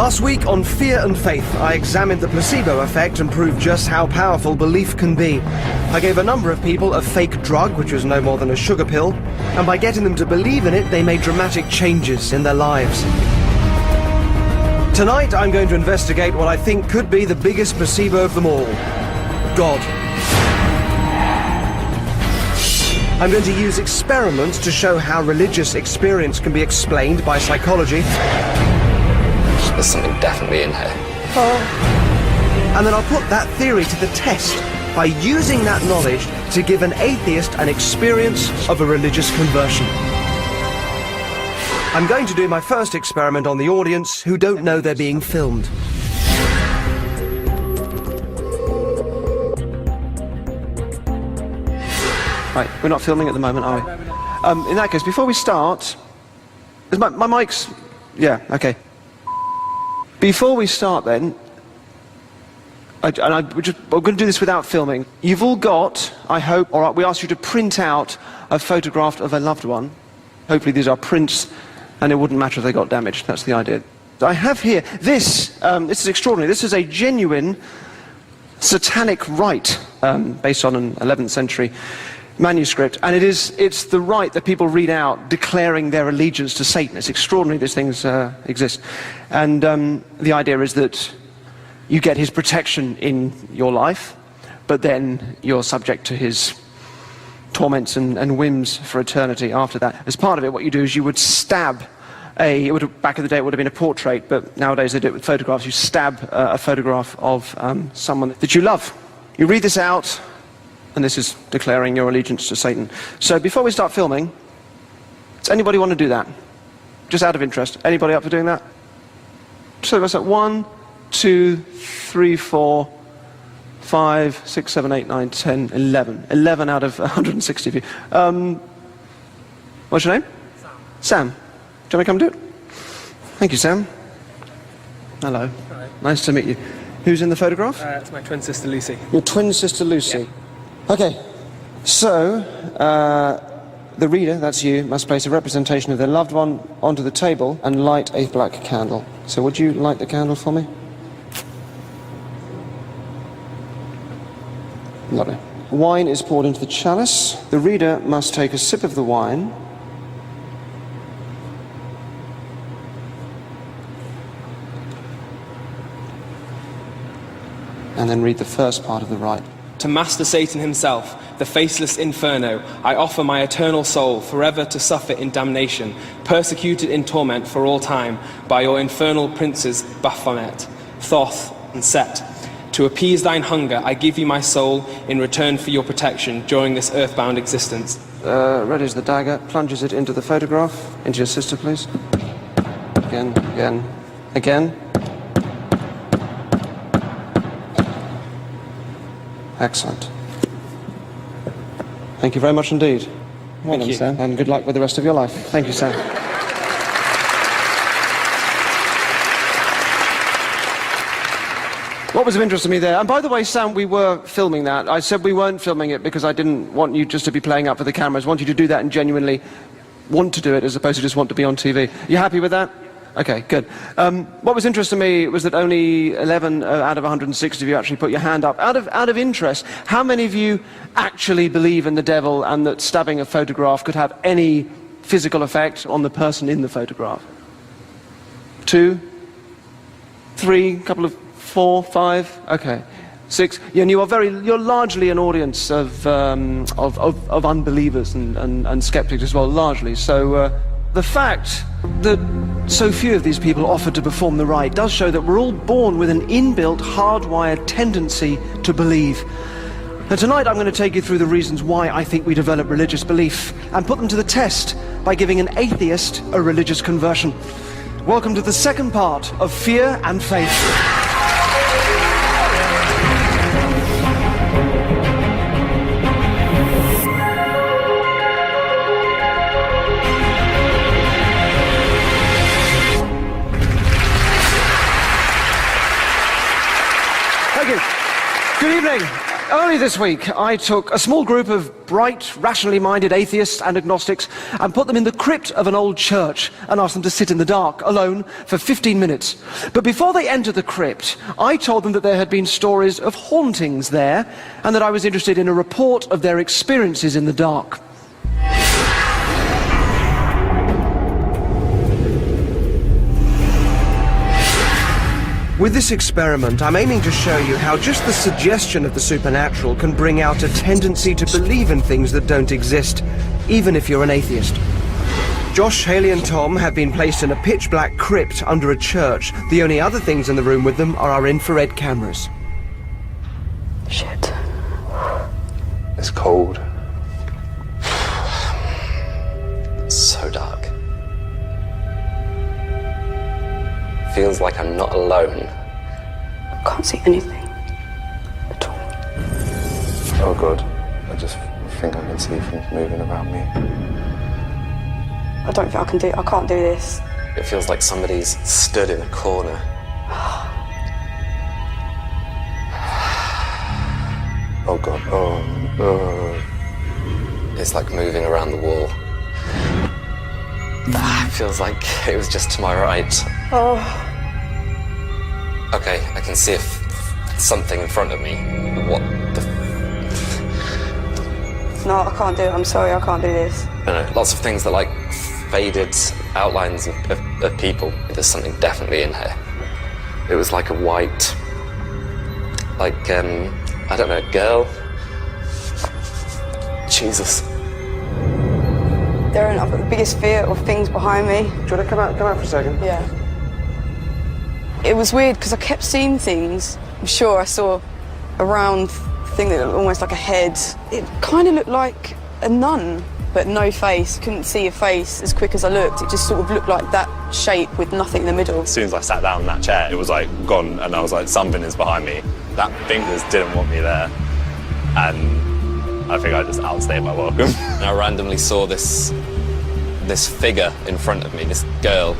Last week on Fear and Faith, I examined the placebo effect and proved just how powerful belief can be. I gave a number of people a fake drug, which was no more than a sugar pill, and by getting them to believe in it, they made dramatic changes in their lives. Tonight, I'm going to investigate what I think could be the biggest placebo of them all: God. I'm going to use experiments to show how religious experience can be explained by psychology. There's something definitely in here. And then I'll put that theory to the test by using that knowledge to give an atheist an experience of a religious conversion. I'm going to do my first experiment on the audience who don't know they're being filmed. Right, we're not filming at the moment, are we? In that case, before we start... Is my mic's... Yeah, okay. Before we start then, we're going to do this without filming. You've all got, I hope, or we asked you to print out a photograph of a loved one. Hopefully these are prints, and it wouldn't matter if they got damaged. That's the idea. I have here, this is extraordinary. This is a genuine satanic rite based on an 11th century manuscript, and it's the rite that people read out declaring their allegiance to Satan. It's extraordinary these things exist. And the idea is that you get his protection in your life, but then you're subject to his torments and whims for eternity after that. As part of it, what you do is you would stab back in the day it would have been a portrait, but nowadays they do it with photographs. You stab a photograph of someone that you love. You read this out, and this is declaring your allegiance to Satan. So before we start filming, does anybody want to do that? Just out of interest. Anybody up for doing that? So what's that? 1, 2, 3, 4, 5, 6, 7, 8, 9, 10, 11. 11 out of 160 of you. What's your name? Sam. Do you want me to come do it? Thank you, Sam. Hello. Hi. Nice to meet you. Who's in the photograph? It's my twin sister Lucy. Your twin sister Lucy. Yeah. Okay, so the reader, that's you, must place a representation of their loved one onto the table and light a black candle. So would you light the candle for me? Lovely. Wine is poured into the chalice. The reader must take a sip of the wine. And then read the first part of the rite. To Master Satan himself, the faceless inferno, I offer my eternal soul forever to suffer in damnation, persecuted in torment for all time by your infernal princes Baphomet, Thoth and Set. To appease thine hunger, I give you my soul in return for your protection during this earthbound existence. Readies the dagger, plunges it into the photograph. Into your sister, please. Again, again, again. Excellent. Thank you very much indeed. Well done, Sam. And good luck with the rest of your life. Thank you, Sam. What was of interest to me there, and by the way, Sam, we were filming that. I said we weren't filming it because I didn't want you just to be playing up for the cameras. I want you to do that and genuinely want to do it as opposed to just want to be on TV. You happy with that? Okay, good. What was interesting to me was that only 11 out of 160 of you actually put your hand up. Out of interest, how many of you actually believe in the devil and that stabbing a photograph could have any physical effect on the person in the photograph? 2, 3, couple of 4, 5, okay. 6, and you're largely an audience of unbelievers and skeptics as well, largely. So the fact that so few of these people offered to perform the rite does show that we're all born with an inbuilt, hardwired tendency to believe. And tonight I'm going to take you through the reasons why I think we develop religious belief and put them to the test by giving an atheist a religious conversion. Welcome to the second part of Fear and Faith. Good evening. Oh, Early this week, I took a small group of bright, rationally minded atheists and agnostics and put them in the crypt of an old church and asked them to sit in the dark, alone, for 15 minutes. But before they entered the crypt, I told them that there had been stories of hauntings there and that I was interested in a report of their experiences in the dark. With this experiment, I'm aiming to show you how just the suggestion of the supernatural can bring out a tendency to believe in things that don't exist, even if you're an atheist. Josh, Haley and Tom have been placed in a pitch-black crypt under a church. The only other things in the room with them are our infrared cameras. Shit. It's cold. It's so dark. Feels like I'm not alone. I can't see anything at all. Oh God, I just think I can see things moving around me. I don't think I can't do this. It feels like somebody's stood in a corner. Oh God, oh. It's like moving around the wall. It feels like it was just to my right. Oh. Okay, I can see something in front of me. What the... No, I can't do it. I'm sorry, I can't do this. I don't know, lots of things that like faded outlines of people. There's something definitely in here. It was like a white, like, I don't know, girl. Jesus. Derren, I've got the biggest fear of things behind me. Do you want to come out for a second? Yeah. It was weird because I kept seeing things. I'm sure I saw a round thing that looked almost like a head. It kind of looked like a nun, but no face. Couldn't see a face as quick as I looked. It just sort of looked like that shape with nothing in the middle. As soon as I sat down in that chair, it was like gone, and I was like, something is behind me. That fingers didn't want me there, and I think I just outstayed my welcome. And I randomly saw this figure in front of me, this girl.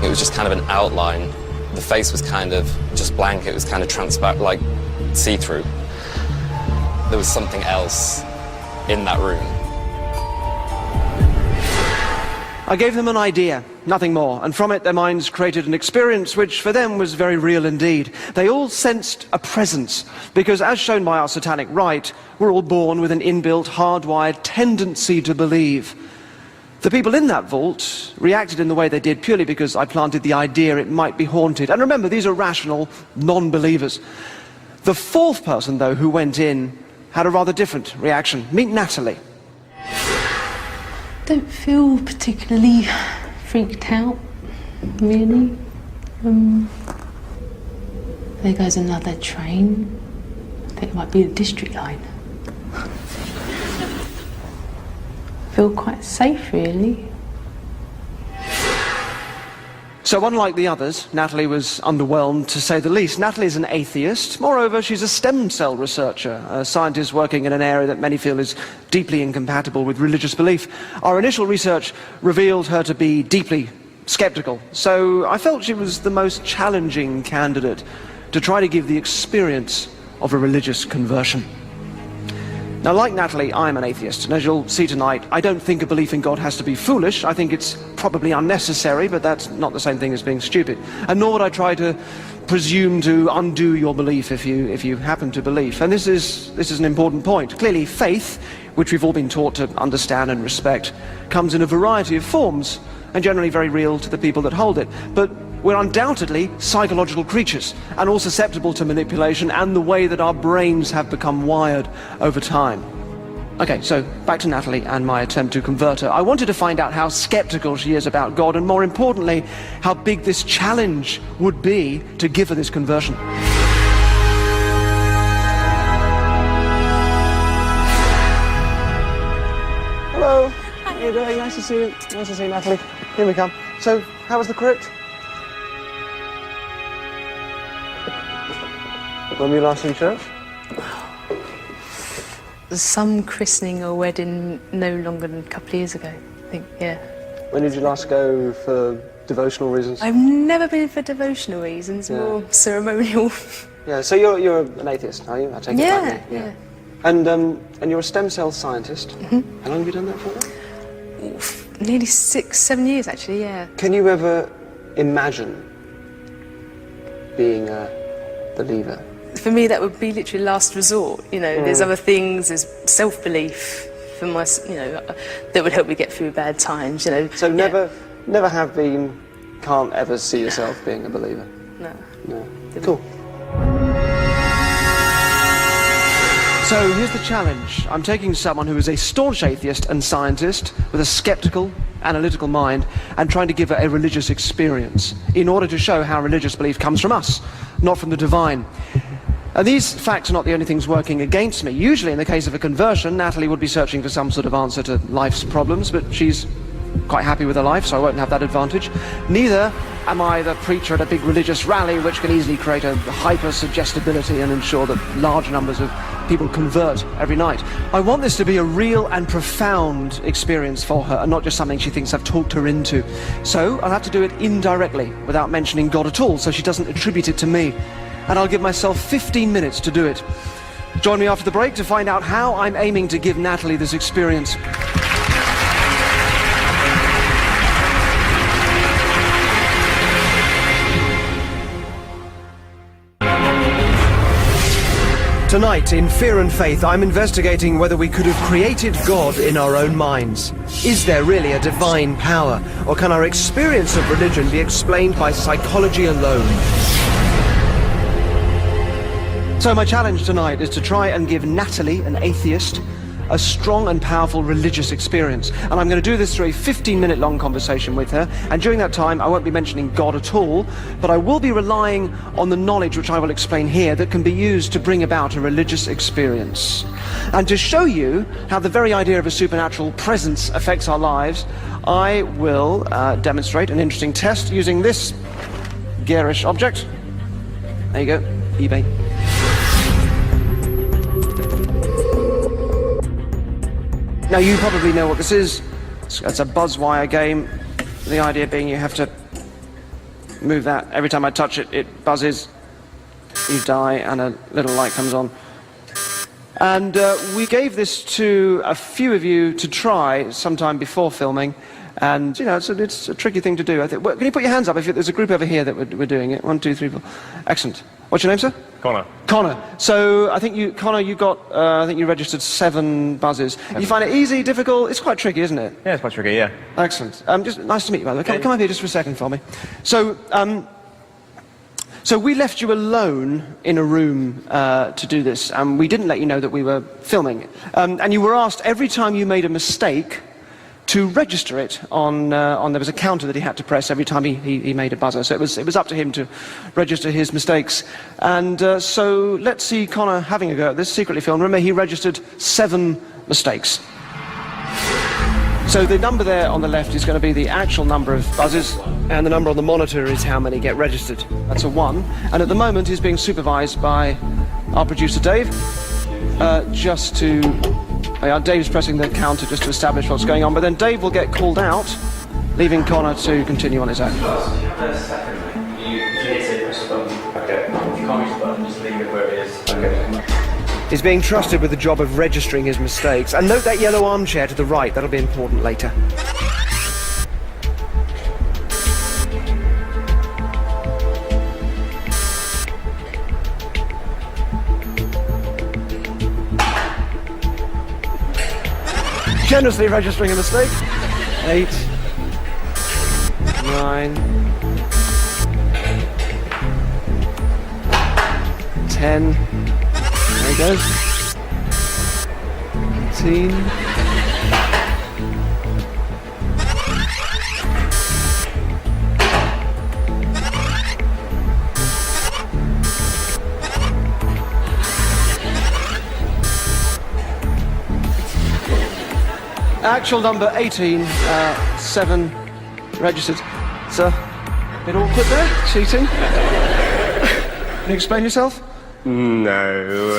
It was just kind of an outline. The face was kind of just blank. It was kind of transparent, like see-through. There was something else in that room. I gave them an idea, nothing more, and from it their minds created an experience which for them was very real indeed. They all sensed a presence, because as shown by our satanic rite, we're all born with an inbuilt, hardwired tendency to believe. The people in that vault reacted in the way they did purely because I planted the idea it might be haunted. And remember, these are rational non-believers. The fourth person, though, who went in had a rather different reaction. Meet Natalie. Don't feel particularly freaked out, really. There goes another train. I think it might be the district line. Feel quite safe, really. So unlike the others, Natalie was underwhelmed, to say the least. Natalie's an atheist. Moreover, she's a stem cell researcher, a scientist working in an area that many feel is deeply incompatible with religious belief. Our initial research revealed her to be deeply skeptical, so I felt she was the most challenging candidate to try to give the experience of a religious conversion. Now, like Natalie, I'm an atheist, and as you'll see tonight, I don't think a belief in God has to be foolish. I think it's probably unnecessary, but that's not the same thing as being stupid. And nor would I try to presume to undo your belief if you happen to believe. And this is an important point. Clearly, faith, which we've all been taught to understand and respect, comes in a variety of forms, and generally very real to the people that hold it. But we're undoubtedly psychological creatures, and all susceptible to manipulation and the way that our brains have become wired over time. Okay, so back to Natalie and my attempt to convert her. I wanted to find out how skeptical she is about God, and more importantly, how big this challenge would be to give her this conversion. Hello. How are you doing? Nice to see you. Nice to see you, Natalie. Here we come. So, how was the crypt? When were you last in church? Some christening or wedding no longer than a couple of years ago, I think, yeah. When did you last go for devotional reasons? I've never been for devotional reasons, Yeah. more ceremonial. Yeah, so you're an atheist, are you? I take it Yeah, like me. yeah. And you're a stem cell scientist. Mm-hmm. How long have you done that for? Nearly 6-7 years, actually, yeah. Can you ever imagine being a believer? For me, that would be literally last resort. You know, there's other things, there's self-belief for my, you know, that would help me get through bad times, you know. So never have been, can't ever see yourself being a believer? No. No. Cool. So here's the challenge. I'm taking someone who is a staunch atheist and scientist with a skeptical, analytical mind and trying to give her a religious experience in order to show how religious belief comes from us, not from the divine. And these facts are not the only things working against me. Usually in the case of a conversion, Natalie would be searching for some sort of answer to life's problems, but she's quite happy with her life, so I won't have that advantage. Neither am I the preacher at a big religious rally, which can easily create a hyper-suggestibility and ensure that large numbers of people convert every night. I want this to be a real and profound experience for her, and not just something she thinks I've talked her into. So I'll have to do it indirectly, without mentioning God at all, so she doesn't attribute it to me. And I'll give myself 15 minutes to do it. Join me after the break to find out how I'm aiming to give Natalie this experience. Tonight, in Fear and Faith, I'm investigating whether we could have created God in our own minds. Is there really a divine power, or can our experience of religion be explained by psychology alone? So my challenge tonight is to try and give Natalie, an atheist, a strong and powerful religious experience. And I'm going to do this through a 15-minute long conversation with her. And during that time, I won't be mentioning God at all, but I will be relying on the knowledge which I will explain here that can be used to bring about a religious experience. And to show you how the very idea of a supernatural presence affects our lives, I will demonstrate an interesting test using this garish object. There you go, eBay. Now you probably know what this is. It's a buzz wire game. The idea being you have to move that. Every time I touch it, it buzzes. You die and a little light comes on. And we gave this to a few of you to try sometime before filming. And, you know, it's a tricky thing to do. I think. Well, can you put your hands up if there's a group over here that we're doing it? 1, 2, 3, 4. Excellent. What's your name, sir? Connor. Connor. So I think you got, I think you registered 7 buzzes. You find it easy, difficult? It's quite tricky, isn't it? Yeah, it's quite tricky, yeah. Excellent. Just nice to meet you, by the way. Come up here just for a second for me. So, so we left you alone in a room to do this, and we didn't let you know that we were filming. And you were asked every time you made a mistake to register it on there was a counter that he had to press every time he made a buzzer. So it was up to him to register his mistakes. And so let's see Connor having a go at this, secretly filmed. Remember, he registered 7 mistakes. So the number there on the left is going to be the actual number of buzzes, and the number on the monitor is how many get registered. That's a 1. And at the moment he's being supervised by our producer Dave, just to... Dave's pressing the counter just to establish what's going on, but then Dave will get called out, leaving Connor to continue on his own. He's being trusted with the job of registering his mistakes. And note that yellow armchair to the right, that'll be important later. Generously registering a mistake. 8, 9, 10. There he goes. 18. Actual number 18, 7 registered. Sir, a bit awkward there, cheating. Can you explain yourself? No.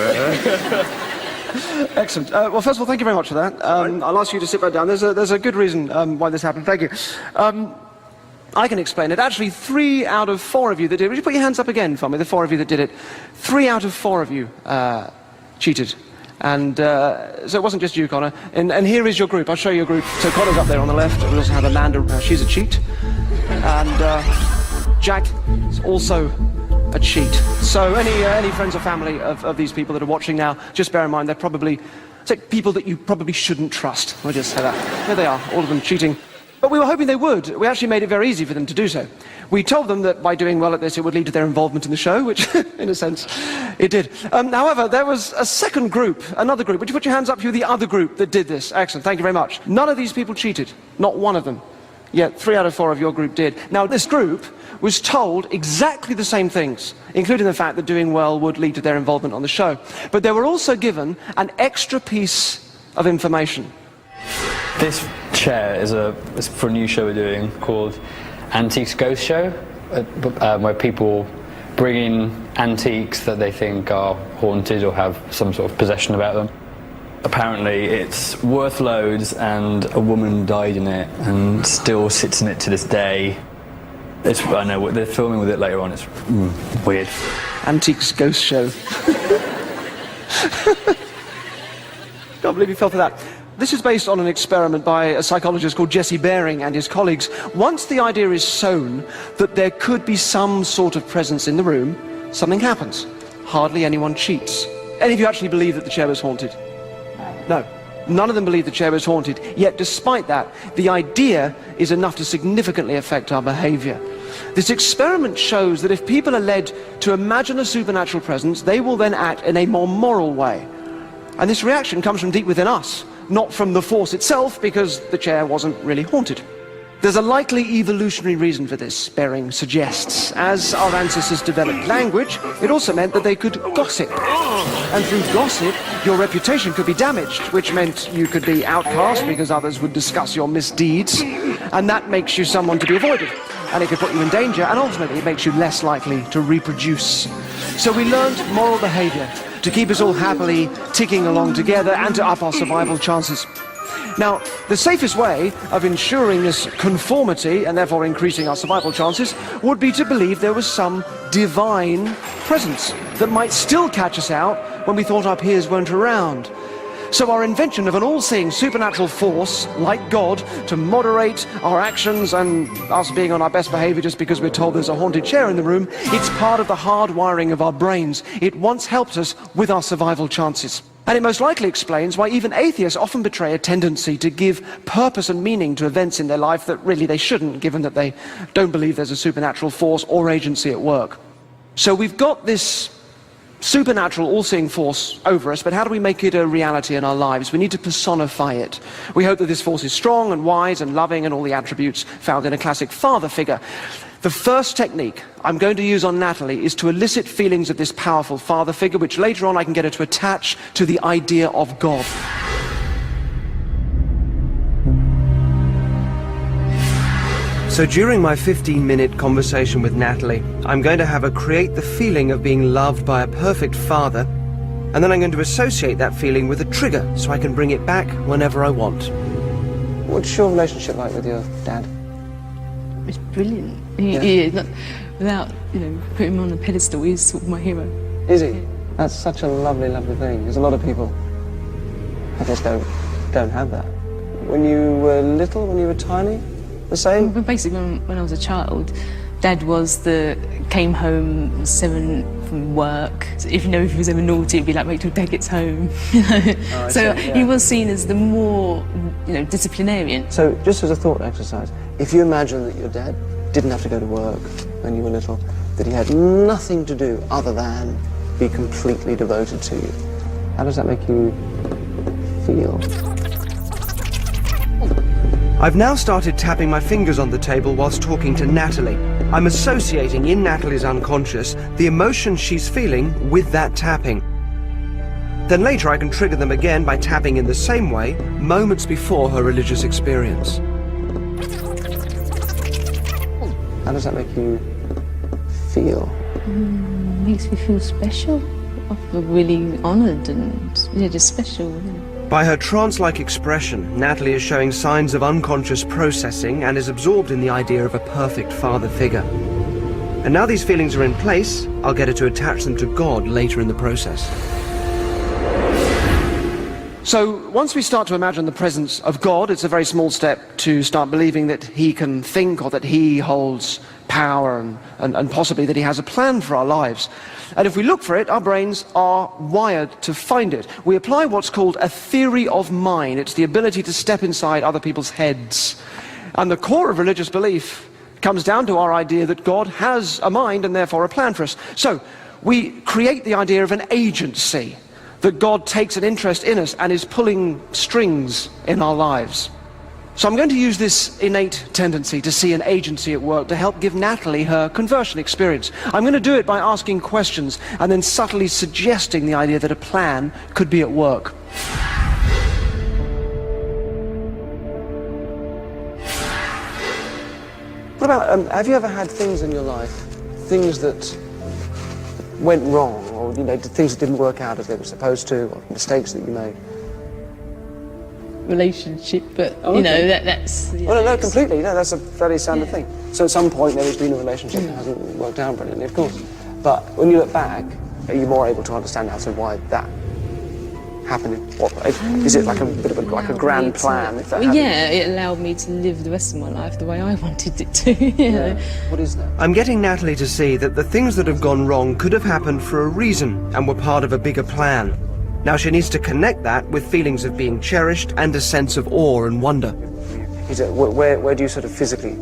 Excellent. Well, first of all, thank you very much for that. I'll ask you to sit back down. There's a good reason why this happened. Thank you. I can explain it. Actually, 3 out of 4 of you that did it. Would you put your hands up again for me, the 4 of you that did it? 3 out of 4 of you cheated. And so it wasn't just you, Connor. And here is your group. I'll show you your group. So Connor's up there on the left. We also have Amanda. She's a cheat. And Jack is also a cheat. So any friends or family of these people that are watching now, just bear in mind they're probably people that you probably shouldn't trust. I'll just say that. Here they are, all of them cheating. But we were hoping they would. We actually made it very easy for them to do so. We told them that by doing well at this, it would lead to their involvement in the show, which, in a sense, it did. However, there was a second group, another group. Would you put your hands up for the other group that did this? Excellent, thank you very much. None of these people cheated, not one of them. Yet 3 out of 4 of your group did. Now, this group was told exactly the same things, including the fact that doing well would lead to their involvement on the show. But they were also given an extra piece of information. This chair is for a new show we're doing called Antiques Ghost Show, where people bring in antiques that they think are haunted or have some sort of possession about them. Apparently it's worth loads, and a woman died in it and still sits in it to this day. I know, they're filming with it later on. It's weird. Antiques Ghost Show. Can't believe you fell for that. This is based on an experiment by a psychologist called Jesse Baring and his colleagues. Once the idea is sown that there could be some sort of presence in the room, something happens. Hardly anyone cheats. Any of you actually believe that the chair was haunted? No. None of them believe the chair was haunted. Yet despite that, the idea is enough to significantly affect our behavior. This experiment shows that if people are led to imagine a supernatural presence, they will then act in a more moral way. And this reaction comes from deep within us, not from the force itself, because the chair wasn't really haunted. There's a likely evolutionary reason for this, Baring suggests. As our ancestors developed language, it also meant that they could gossip. And through gossip, your reputation could be damaged, which meant you could be outcast because others would discuss your misdeeds, and that makes you someone to be avoided. And it could put you in danger, and ultimately it makes you less likely to reproduce. So we learned moral behavior to keep us all happily ticking along together and to up our survival chances. Now, the safest way of ensuring this conformity and therefore increasing our survival chances would be to believe there was some divine presence that might still catch us out when we thought our peers weren't around. So our invention of an all-seeing supernatural force, like God, to moderate our actions and us being on our best behavior just because we're told there's a haunted chair in the room, it's part of the hard wiring of our brains. It once helped us with our survival chances. And it most likely explains why even atheists often betray a tendency to give purpose and meaning to events in their life that really they shouldn't, given that they don't believe there's a supernatural force or agency at work. So we've got this supernatural, all-seeing force over us, but how do we make it a reality in our lives? We need to personify it. We hope that this force is strong and wise and loving and all the attributes found in a classic father figure. The first technique I'm going to use on Natalie is to elicit feelings of this powerful father figure, which later on I can get her to attach to the idea of God. So during my 15-minute conversation with Natalie, I'm going to have her create the feeling of being loved by a perfect father, and then I'm going to associate that feeling with a trigger so I can bring it back whenever I want. What's your relationship like with your dad? It's brilliant. He is, without putting him on a pedestal, he's sort of my hero. Is he? That's such a lovely, lovely thing. There's a lot of people I just don't have that. When you were little, when you were tiny, the same? But basically, when I was a child, Dad came home 7 from work. So if he was ever naughty, it'd be like, wait till Dad gets home. Oh, so he was seen as the more, disciplinarian. So just as a thought exercise, if you imagine that your dad didn't have to go to work when you were little, that he had nothing to do other than be completely devoted to you, how does that make you feel? I've now started tapping my fingers on the table whilst talking to Natalie. I'm associating in Natalie's unconscious the emotion she's feeling with that tapping. Then later I can trigger them again by tapping in the same way moments before her religious experience. How does that make you feel? Makes me feel special. I feel really honoured and just special. By her trance-like expression, Natalie is showing signs of unconscious processing and is absorbed in the idea of a perfect father figure. And now these feelings are in place, I'll get her to attach them to God later in the process. So once we start to imagine the presence of God, it's a very small step to start believing that he can think or that he holds power and possibly that he has a plan for our lives. And if we look for it, our brains are wired to find it. We apply what's called a theory of mind. It's the ability to step inside other people's heads. And the core of religious belief comes down to our idea that God has a mind and therefore a plan for us. So we create the idea of an agency, that God takes an interest in us and is pulling strings in our lives. So I'm going to use this innate tendency to see an agency at work to help give Natalie her conversion experience. I'm going to do it by asking questions and then subtly suggesting the idea that a plan could be at work. What about, have you ever had things in your life, things that went wrong, or things that didn't work out as they were supposed to, or mistakes that you made? Relationship, but that's... No, completely. No, that's a very standard thing. So at some point there has been a relationship that hasn't worked out brilliantly, of course. But when you look back, are you more able to understand as to why that happening? Is it like a bit of a grand plan? Yeah, it allowed me to live the rest of my life the way I wanted it to. You know? What is that? I'm getting Natalie to see that the things that have gone wrong could have happened for a reason and were part of a bigger plan. Now she needs to connect that with feelings of being cherished and a sense of awe and wonder. Where do you sort of physically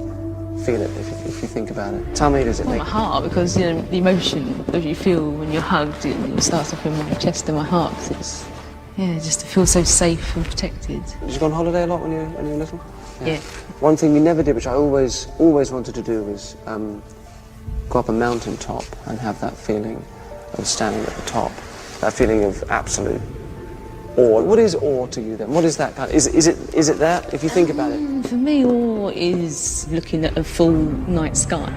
feel it, if you think about it? Tell me, does it make... My heart, because the emotion that you feel when you're hugged, it starts off in my chest and my heart. It's, just to feel so safe and protected. Did you go on holiday a lot when you were little? Yeah. One thing we never did, which I always wanted to do, was go up a mountain top and have that feeling of standing at the top. That feeling of absolute awe. What is awe to you then? What is that kind of, is it that, if you think about it? For me, awe is looking at a full night sky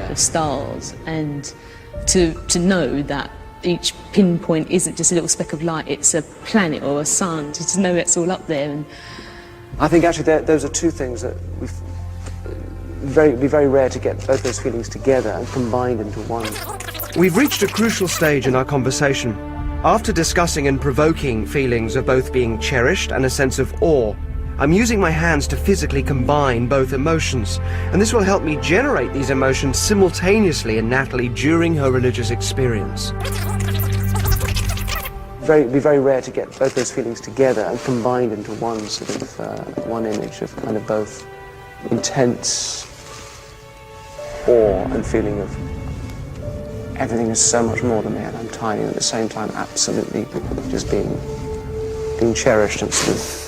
of stars, and to know that each pinpoint isn't just a little speck of light, it's a planet or a sun, to know it's all up there. And I think actually those are two things that it'd be very rare to get both those feelings together and combined into one. We've reached a crucial stage in our conversation. After discussing and provoking feelings of both being cherished and a sense of awe, I'm using my hands to physically combine both emotions, and this will help me generate these emotions simultaneously in Natalie during her religious experience. It'd be very rare to get both those feelings together and combined into one sort of one image of kind of both intense awe and feeling of everything is so much more than me and I'm tiny, and at the same time absolutely just being cherished and sort of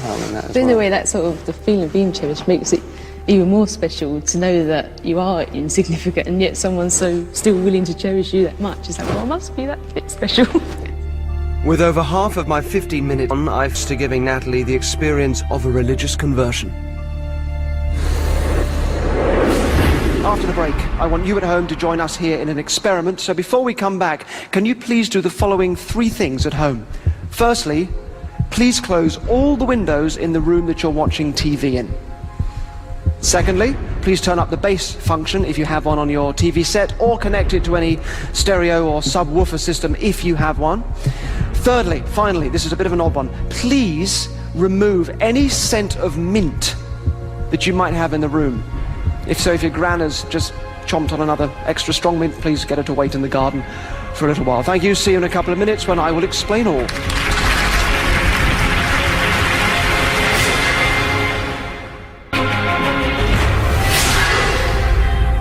in that as but in well. a way, that sort of the feeling of being cherished makes it even more special to know that you are insignificant and yet someone's so still willing to cherish you that much. It's like, well, I must be that bit special. With over half of my 15-minute on, I'm to giving Natalie the experience of a religious conversion. After the break, I want you at home to join us here in an experiment. So before we come back, can you please do the following 3 things at home? Firstly, please close all the windows in the room that you're watching TV in. Secondly, please turn up the bass function if you have one on your TV set, or connect it to any stereo or subwoofer system if you have one. Thirdly, finally, this is a bit of an odd one, please remove any scent of mint that you might have in the room. If your gran has just chomped on another extra strong mint, please get her to wait in the garden for a little while. Thank you. See you in a couple of minutes when I will explain all.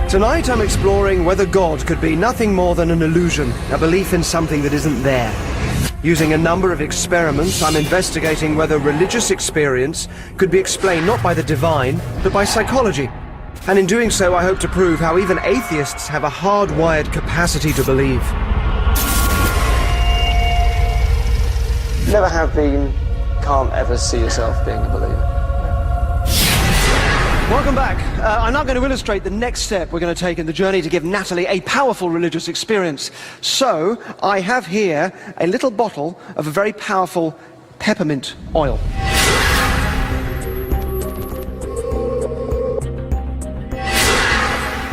Tonight I'm exploring whether God could be nothing more than an illusion, a belief in something that isn't there. Using a number of experiments, I'm investigating whether religious experience could be explained not by the divine, but by psychology. And in doing so, I hope to prove how even atheists have a hardwired capacity to believe. Never have been, can't ever see yourself being a believer. Welcome back. I'm now going to illustrate the next step we're going to take in the journey to give Natalie a powerful religious experience. So, I have here a little bottle of a very powerful peppermint oil.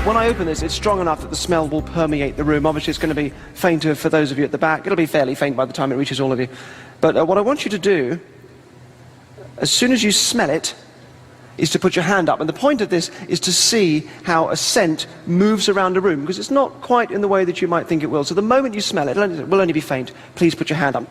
When I open this, it's strong enough that the smell will permeate the room. Obviously, it's going to be fainter for those of you at the back. It'll be fairly faint by the time it reaches all of you. But what I want you to do, as soon as you smell it, is to put your hand up. And the point of this is to see how a scent moves around a room, because it's not quite in the way that you might think it will. So the moment you smell it, it will only be faint. Please put your hand up.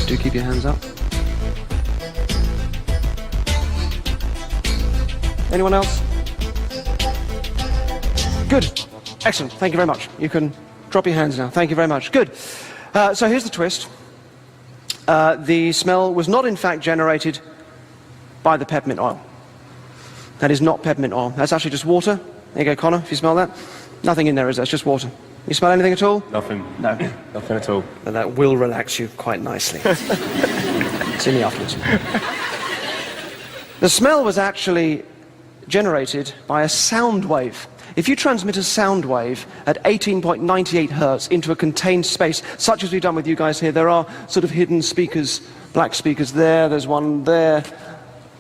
Do keep your hands up. Anyone else? Good. Excellent. Thank you very much. You can drop your hands now. Thank you very much. Good. So here's the twist. The smell was not in fact generated by the peppermint oil. That is not peppermint oil. That's actually just water. There you go, Connor, if you smell that. Nothing in there, is there? It's just water. You smell anything at all? Nothing. No. Nothing at all. And that will relax you quite nicely. See me afterwards. The smell was actually generated by a sound wave. If you transmit a sound wave at 18.98 hertz into a contained space, such as we've done with you guys here, there are sort of hidden speakers, black speakers there, there's one there,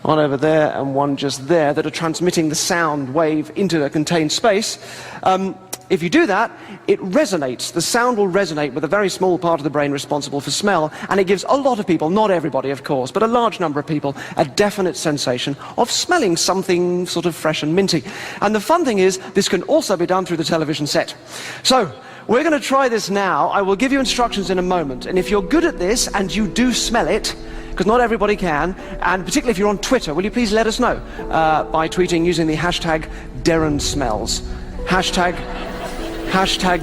one over there, and one just there, that are transmitting the sound wave into a contained space. If you do that, it resonates. The sound will resonate with a very small part of the brain responsible for smell, and it gives a lot of people, not everybody of course, but a large number of people, a definite sensation of smelling something sort of fresh and minty. And the fun thing is, this can also be done through the television set. So, we're going to try this now. I will give you instructions in a moment, and if you're good at this and you do smell it, because not everybody can, and particularly if you're on Twitter, will you please let us know by tweeting using the hashtag Derren Smells. Hashtag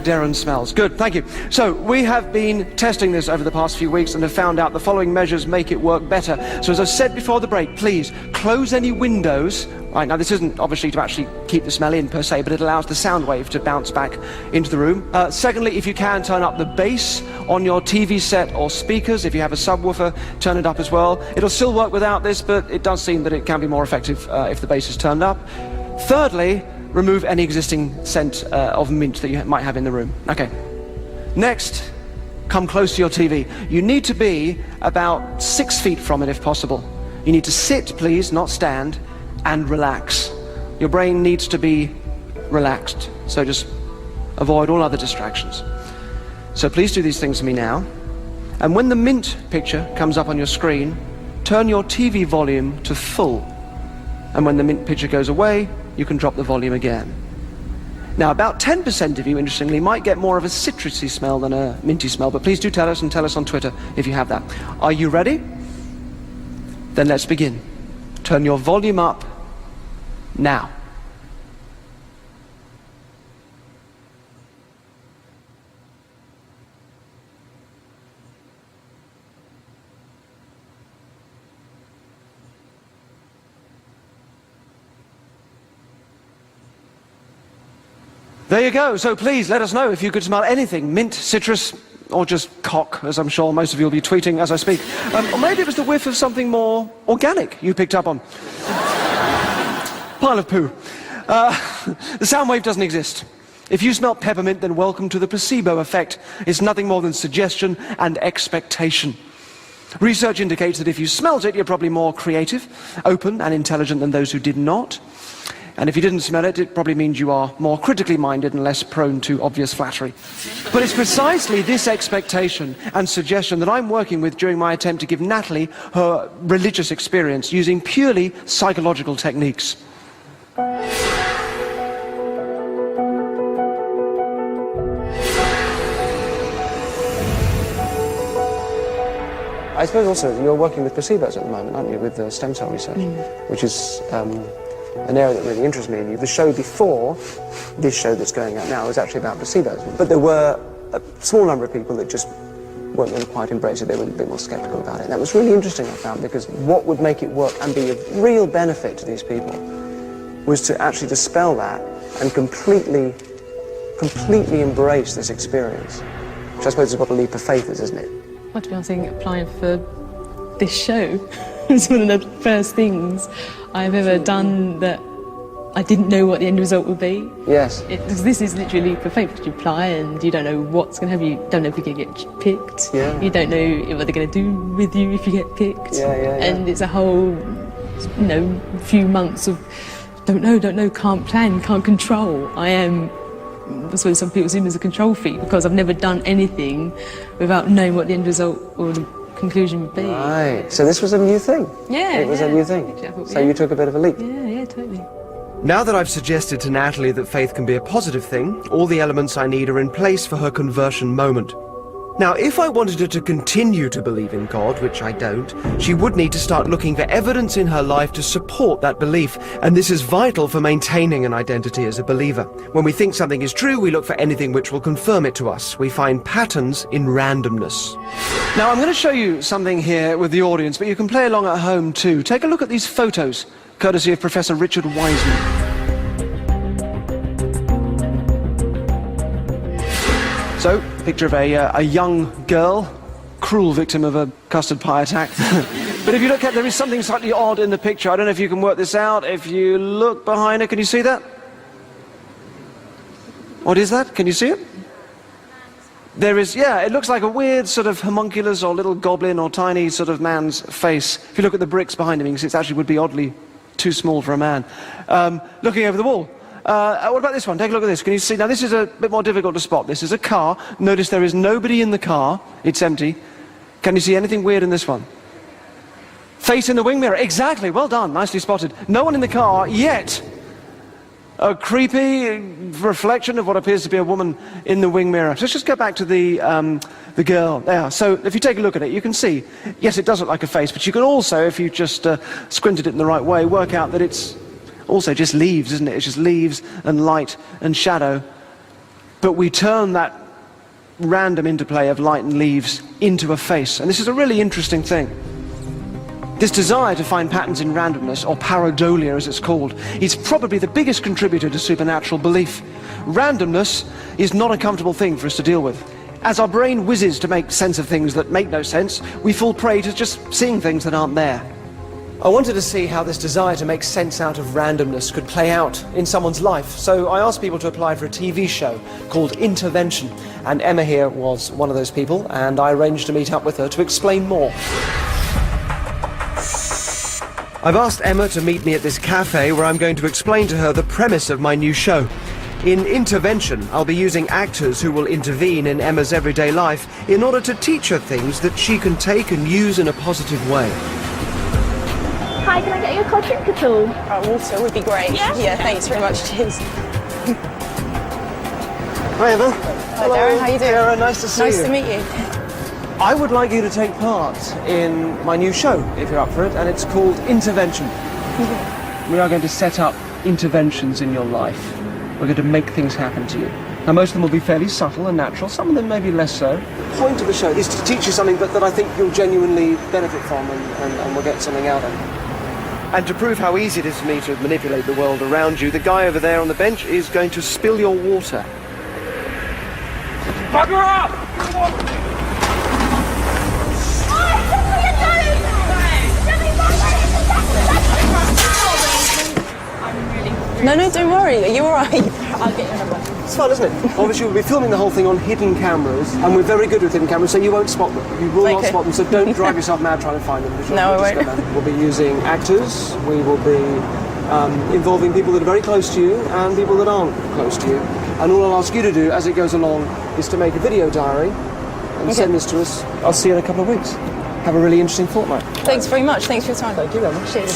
Derren Smells. Good, thank you. So we have been testing this over the past few weeks and have found out the following measures make it work better. So as I said before the break, please close any windows. Right, now this isn't obviously to actually keep the smell in per se, but it allows the sound wave to bounce back into the room. Secondly, if you can, turn up the bass on your TV set or speakers. If you have a subwoofer, turn it up as well. It'll still work without this, but it does seem that it can be more effective if the bass is turned up. Thirdly, remove any existing scent of mint that you might have in the room. Okay. Next, come close to your TV. You need to be about 6 feet from it if possible. You need to sit, please, not stand, and relax. Your brain needs to be relaxed, so just avoid all other distractions. So please do these things for me now. And when the mint picture comes up on your screen, turn your TV volume to full. And when the mint picture goes away, you can drop the volume again. Now, about 10% of you, interestingly, might get more of a citrusy smell than a minty smell, but please do tell us, and tell us on Twitter if you have that. Are you ready? Then let's begin. Turn your volume up now. There you go. So please let us know if you could smell anything, mint, citrus, or just cock, as I'm sure most of you will be tweeting as I speak. Or maybe it was the whiff of something more organic you picked up on. Pile of poo. The sound wave doesn't exist. If you smell peppermint, then welcome to the placebo effect. It's nothing more than suggestion and expectation. Research indicates that if you smelt it, you're probably more creative, open, and intelligent than those who did not. And if you didn't smell it, it probably means you are more critically minded and less prone to obvious flattery. But it's precisely this expectation and suggestion that I'm working with during my attempt to give Natalie her religious experience using purely psychological techniques. I suppose also you're working with placebos at the moment, aren't you, with the stem cell research, which is an area that really interests me. The show before this show that's going out now was actually about placebos, but there were a small number of people that just weren't going to quite embrace it. They were a bit more sceptical about it. And that was really interesting, I found, because what would make it work and be of real benefit to these people was to actually dispel that and completely embrace this experience which I suppose is what a leap of faith is, isn't it? Well, to be honest, I think applying for this show was one of the first things I've ever done that I didn't know what the end result would be. Yes. This is literally for faith, because you apply and you don't know what's going to happen. You don't know if you're going to get picked. Yeah. You don't know what they're going to do with you if you get picked. Yeah. And it's a whole, few months of don't know, can't plan, can't control. That's what some people assume as a control freak, because I've never done anything without knowing what the end result or the conclusion would be. Right. So this was a new thing. Yeah. It was a new thing. So you took a bit of a leap. Yeah, totally. Now that I've suggested to Natalie that faith can be a positive thing, all the elements I need are in place for her conversion moment. Now, if I wanted her to continue to believe in God, which I don't, she would need to start looking for evidence in her life to support that belief, and this is vital for maintaining an identity as a believer. When we think something is true, we look for anything which will confirm it to us. We find patterns in randomness. Now, I'm going to show you something here with the audience, but you can play along at home too. Take a look at these photos, courtesy of Professor Richard Wiseman. So, picture of a young girl, cruel victim of a custard pie attack. But if you look at, there is something slightly odd in the picture. I don't know if you can work this out. If you look behind her, can you see that? What is that? Can you see it? There is, it looks like a weird sort of homunculus or little goblin or tiny sort of man's face. If you look at the bricks behind him, you can see it actually would be oddly too small for a man. Looking over the wall. What about this one? Take a look at this. Can you see? Now, this is a bit more difficult to spot. This is a car. Notice there is nobody in the car. It's empty. Can you see anything weird in this one? Face in the wing mirror. Exactly. Well done. Nicely spotted. No one in the car yet. A creepy reflection of what appears to be a woman in the wing mirror. So let's just go back to the girl. There. So if you take a look at it, you can see, yes, it does look like a face, but you can also, if you just squinted it in the right way, work out that it's also just leaves, isn't it? It's just leaves and light and shadow. But we turn that random interplay of light and leaves into a face. And this is a really interesting thing. This desire to find patterns in randomness, or pareidolia as it's called, is probably the biggest contributor to supernatural belief. Randomness is not a comfortable thing for us to deal with. As our brain whizzes to make sense of things that make no sense, we fall prey to just seeing things that aren't there. I wanted to see how this desire to make sense out of randomness could play out in someone's life, so I asked people to apply for a TV show called Intervention, and Emma here was one of those people, and I arranged to meet up with her to explain more. I've asked Emma to meet me at this cafe where I'm going to explain to her the premise of my new show. In Intervention, I'll be using actors who will intervene in Emma's everyday life in order to teach her things that she can take and use in a positive way. Hi, can I get you a cold drink at all? Water would be great. Yeah, thanks very much. Cheers. Hi, Emma. Hi, Derren. How you doing? Sarah, nice to see you. Nice to meet you. I would like you to take part in my new show, if you're up for it, and it's called Intervention. We are going to set up interventions in your life. We're going to make things happen to you. Now, most of them will be fairly subtle and natural, some of them maybe less so. The point of the show is to teach you something that I think you'll genuinely benefit from and will get something out of. And to prove how easy it is for me to manipulate the world around you, the guy over there on the bench is going to spill your water. Bugger up! No, don't worry. Are you all right? I'll get your number. It's fun, isn't it? Obviously, we'll be filming the whole thing on hidden cameras, and we're very good with hidden cameras, so you won't spot them. You will not spot them, so don't drive yourself mad trying to find them. No, I won't. We'll be using actors, we will be involving people that are very close to you and people that aren't close to you. And all I'll ask you to do as it goes along is to make a video diary and send this to us. I'll see you in a couple of weeks. Have a really interesting fortnight. Thanks very much. Thanks for your time. Thank you, Emma. Cheers.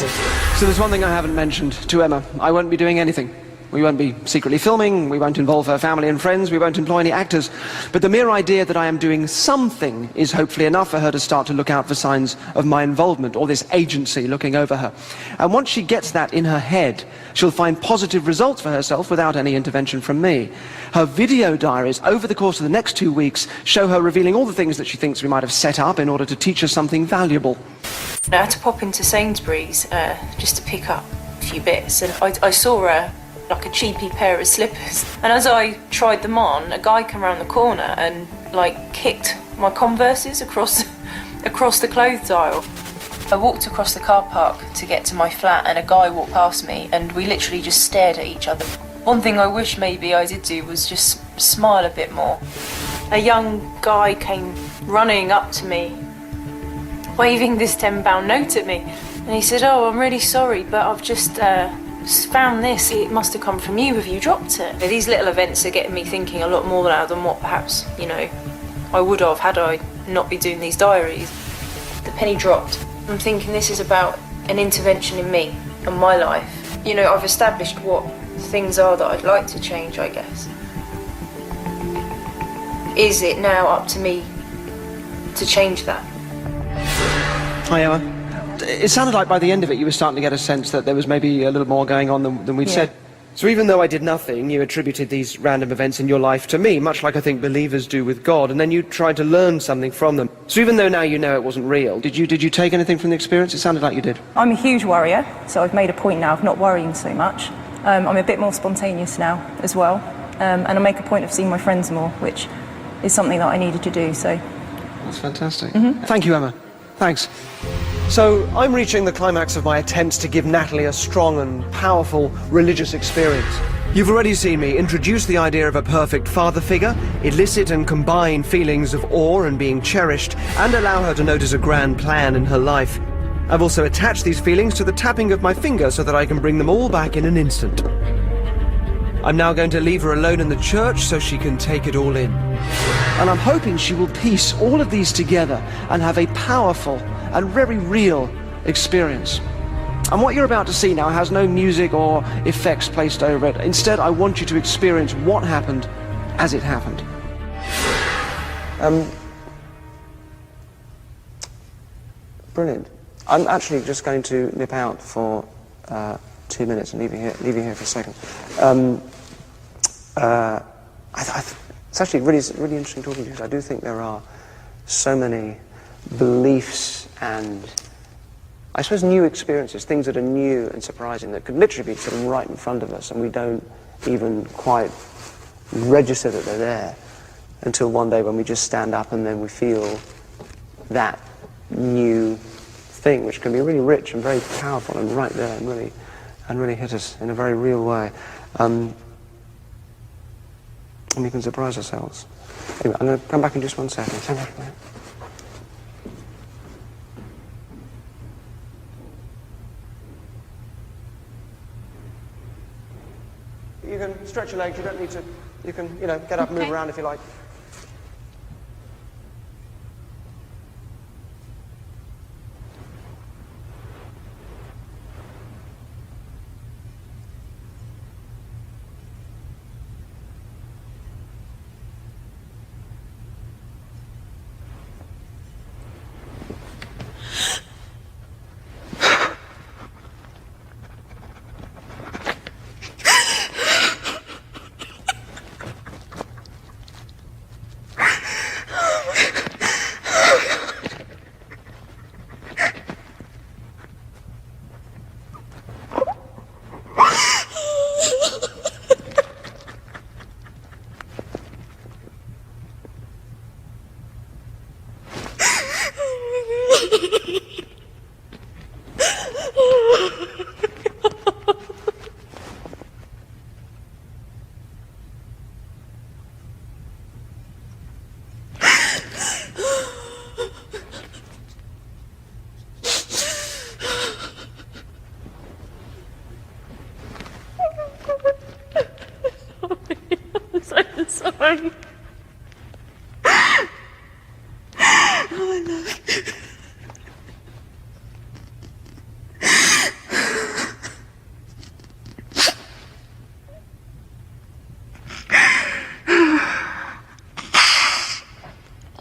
So there's one thing I haven't mentioned to Emma. I won't be doing anything. We won't be secretly filming, we won't involve her family and friends, we won't employ any actors. But the mere idea that I am doing something is hopefully enough for her to start to look out for signs of my involvement, or this agency looking over her. And once she gets that in her head, she'll find positive results for herself without any intervention from me. Her video diaries over the course of the next 2 weeks show her revealing all the things that she thinks we might have set up in order to teach her something valuable. I had to pop into Sainsbury's just to pick up a few bits, and I saw like a cheapy pair of slippers, and as I tried them on, a guy came around the corner and like kicked my Converses across the clothes aisle. I walked across the car park to get to my flat and a guy walked past me and we literally just stared at each other. One thing I wish maybe I did do was just smile a bit more. A young guy came running up to me, waving this £10 note at me. And he said, "Oh, I'm really sorry, but I've just found this. It must have come from you. Have you dropped it?" These little events are getting me thinking a lot more now than what perhaps, I would have had I not been doing these diaries. The penny dropped. I'm thinking this is about an intervention in me and my life. I've established what things are that I'd like to change, I guess. Is it now up to me to change that? Hi, Emma. It sounded like by the end of it you were starting to get a sense that there was maybe a little more going on than we'd said. So even though I did nothing, you attributed these random events in your life to me, much like I think believers do with God, and then you tried to learn something from them. So even though now you know it wasn't real, did you take anything from the experience? It sounded like you did. I'm a huge worrier, so I've made a point now of not worrying so much. I'm a bit more spontaneous now as well, and I make a point of seeing my friends more, which is something that I needed to do, so... That's fantastic. Thank you, Emma. Thanks. So I'm reaching the climax of my attempts to give Natalie a strong and powerful religious experience. You've already seen me introduce the idea of a perfect father figure, elicit and combine feelings of awe and being cherished, and allow her to notice a grand plan in her life. I've also attached these feelings to the tapping of my finger so that I can bring them all back in an instant. I'm now going to leave her alone in the church so she can take it all in. And I'm hoping she will piece all of these together and have a powerful and very real experience. And what you're about to see now has no music or effects placed over it. Instead, I want you to experience what happened as it happened. Brilliant. I'm actually just going to nip out for 2 minutes and leaving here for a second. It's actually really interesting talking to you, because I do think there are so many beliefs and, I suppose, new experiences, things that are new and surprising that could literally be sitting right in front of us and we don't even quite register that they're there until one day when we just stand up and then we feel that new thing, which can be really rich and very powerful and right there and really hit us in a very real way. And we can surprise ourselves. Anyway, I'm going to come back in just 1 second. Stand back a minute. You can stretch your legs, you don't need to, you can, get up and move around if you like. Sorry.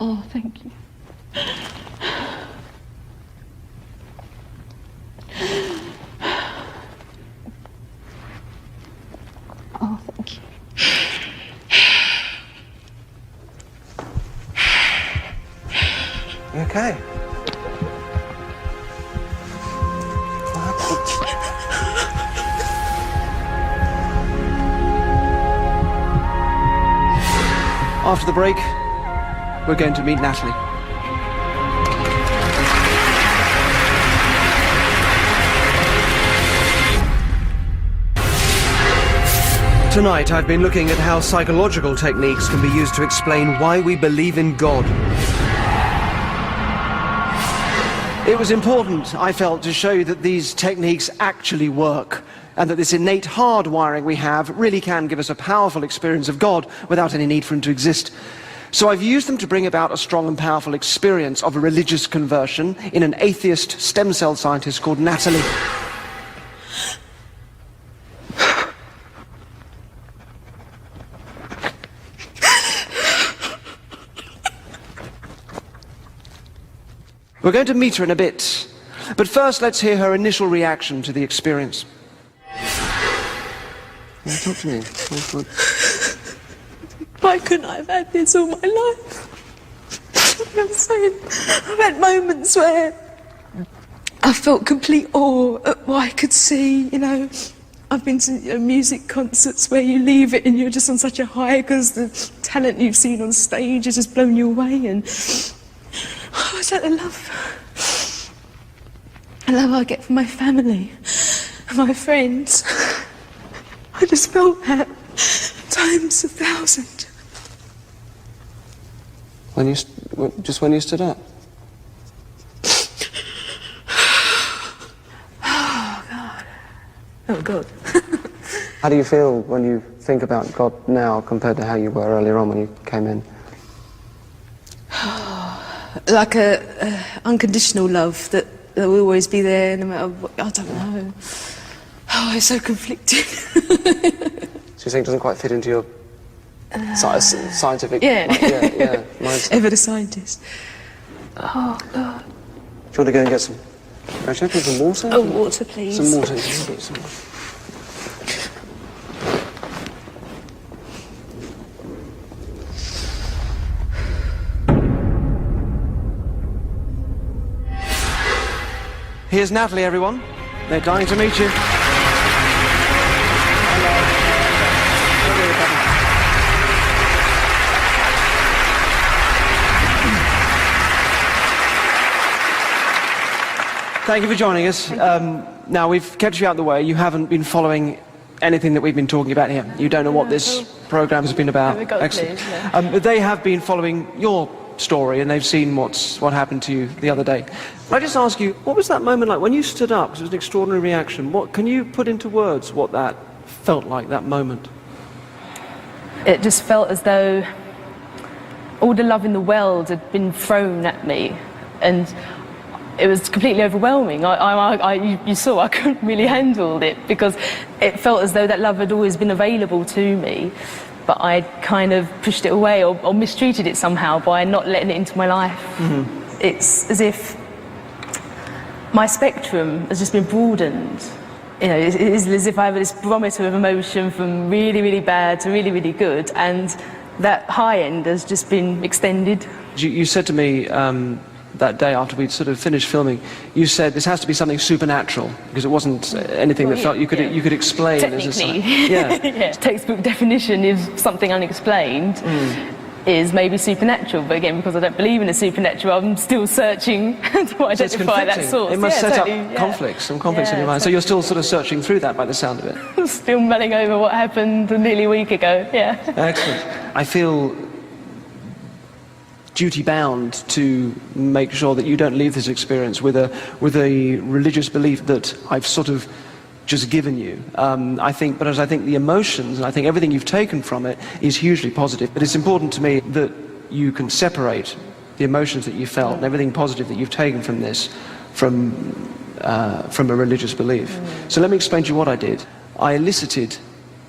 Oh, thank you. Oh, thank you. You okay? After the break, we're going to meet Natalie. Tonight, I've been looking at how psychological techniques can be used to explain why we believe in God. It was important, I felt, to show you that these techniques actually work, and that this innate hardwiring we have really can give us a powerful experience of God without any need for him to exist. So I've used them to bring about a strong and powerful experience of a religious conversion in an atheist stem cell scientist called Natalie. We're going to meet her in a bit, but first let's hear her initial reaction to the experience. Yeah, talk to me. Why couldn't I have had this all my life? I'm saying, I've had moments where I felt complete awe at what I could see, you know. I've been to music concerts where you leave it and you're just on such a high because the talent you've seen on stage has just blown you away, and oh, it's like the love I get from my family and my friends. I just felt that times 1,000. When you stood up? Oh God. Oh God. How do you feel when you think about God now compared to how you were earlier on when you came in? Like a unconditional love that will always be there no matter what. I don't know. Oh, it's so conflicting. So you think it doesn't quite fit into your scientific... Yeah. Mindset. Ever the scientist. Oh, God. Do you want to go and get some... Actually, some water? Oh, water, please. Some water. Some water. Here's Natalie, everyone. They're dying to meet you. Thank you for joining us. Now, we've kept you out of the way. You haven't been following anything that we've been talking about here. You don't know what this program has been about. Excellent. But they have been following your story, and they've seen what happened to you the other day. Can I just ask you, what was that moment like when you stood up? Because it was an extraordinary reaction. Can you put into words what that felt like, that moment? It just felt as though all the love in the world had been thrown at me, and it was completely overwhelming. You saw I couldn't really handle it, because it felt as though that love had always been available to me, but I'd kind of pushed it away or mistreated it somehow by not letting it into my life. Mm-hmm. It's as if my spectrum has just been broadened. You know, it is as if I have this barometer of emotion from really, really bad to really, really good, and that high end has just been extended. You said to me that day after we'd sort of finished filming, you said this has to be something supernatural, because it wasn't anything that felt you could explain. Technically, yeah. Textbook definition is something unexplained is maybe supernatural, but again, because I don't believe in the supernatural, I'm still searching to identify that source. It must set up conflicts, some conflicts in your mind. So you're still sort of searching through that by the sound of it. I'm still mulling over what happened nearly a week ago. Yeah. Excellent. I feel duty-bound to make sure that you don't leave this experience with a religious belief that I've sort of just given you. I think the emotions, and I think everything you've taken from it is hugely positive. But it's important to me that you can separate the emotions that you felt and everything positive that you've taken from this from a religious belief. So let me explain to you what I did. I elicited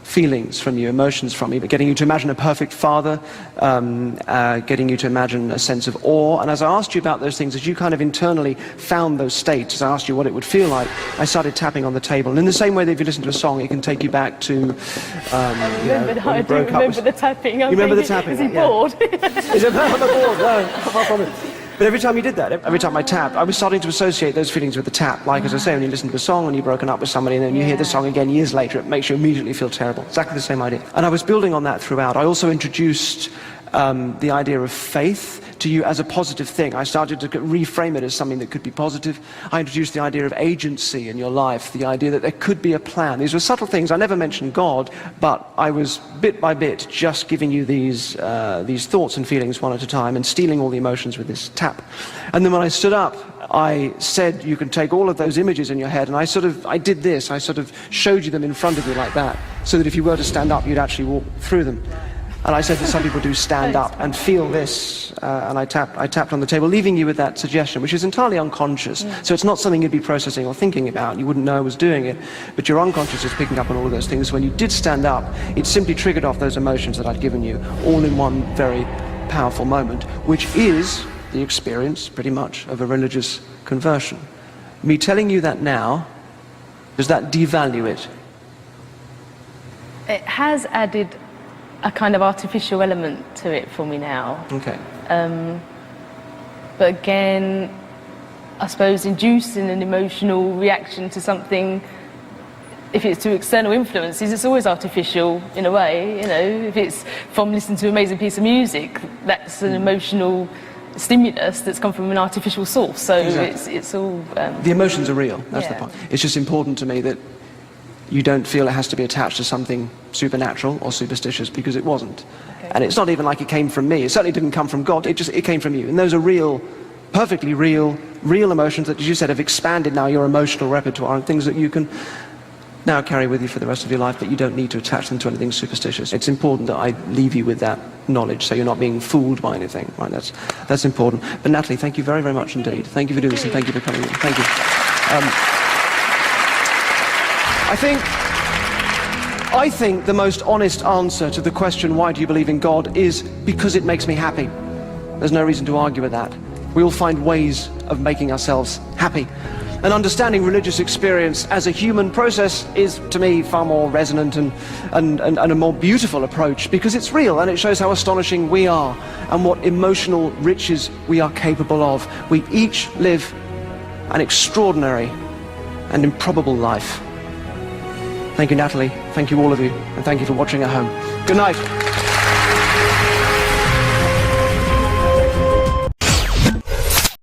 feelings from you, emotions from you, but getting you to imagine a perfect father, getting you to imagine a sense of awe. And as I asked you about those things, as you kind of internally found those states, as I asked you what it would feel like, I started tapping on the table. And in the same way that if you listen to a song, it can take you back to, I do remember the tapping. You remember the tapping? Is he bored? Is it on the board? No, far from it. But every time you did that, every time I tapped, I was starting to associate those feelings with the tap. Like, as I say, when you listen to a song and you've broken up with somebody and then you hear the song again years later, it makes you immediately feel terrible. Exactly the same idea. And I was building on that throughout. I also introduced the idea of faith, to you as a positive thing. I started to reframe it as something that could be positive. I introduced the idea of agency in your life, the idea that there could be a plan. These were subtle things. I never mentioned God, but I was bit by bit just giving you these thoughts and feelings one at a time and stealing all the emotions with this tap. And then when I stood up, I said you can take all of those images in your head, and I did this. I sort of showed you them in front of you like that, so that if you were to stand up, you'd actually walk through them. And I said that some people do stand up and feel this, and I tapped on the table, leaving you with that suggestion, which is entirely unconscious. So it's not something you'd be processing or thinking about. You wouldn't know I was doing it, but your unconscious is picking up on all of those things. When you did stand up, it simply triggered off those emotions that I'd given you, all in one very powerful moment, which is the experience, pretty much, of a religious conversion. Me telling you that now, does that devalue it? It has added a kind of artificial element to it for me now. Okay. But again, I suppose inducing an emotional reaction to something, if it's to external influences, it's always artificial in a way. You know, if it's from listening to an amazing piece of music, that's an emotional stimulus that's come from an artificial source. So exactly. it's all... the emotions are real, that's the yeah. point. It's just important to me that you don't feel it has to be attached to something supernatural or superstitious, because it wasn't. Okay. And it's not even like it came from me. It certainly didn't come from God. It came from you. And those are real, perfectly real emotions that, as you said, have expanded now your emotional repertoire, and things that you can now carry with you for the rest of your life, but you don't need to attach them to anything superstitious. It's important that I leave you with that knowledge, so you're not being fooled by anything. Right? That's important. But Natalie, thank you very, very much indeed. Thank you for doing this, and thank you for coming in. Thank you. I think the most honest answer to the question, why do you believe in God, is because it makes me happy. There's no reason to argue with that. We all find ways of making ourselves happy. And understanding religious experience as a human process is, to me, far more resonant and a more beautiful approach, because it's real and it shows how astonishing we are and what emotional riches we are capable of. We each live an extraordinary and improbable life. Thank you, Natalie. Thank you, all of you. And thank you for watching at home. Good night.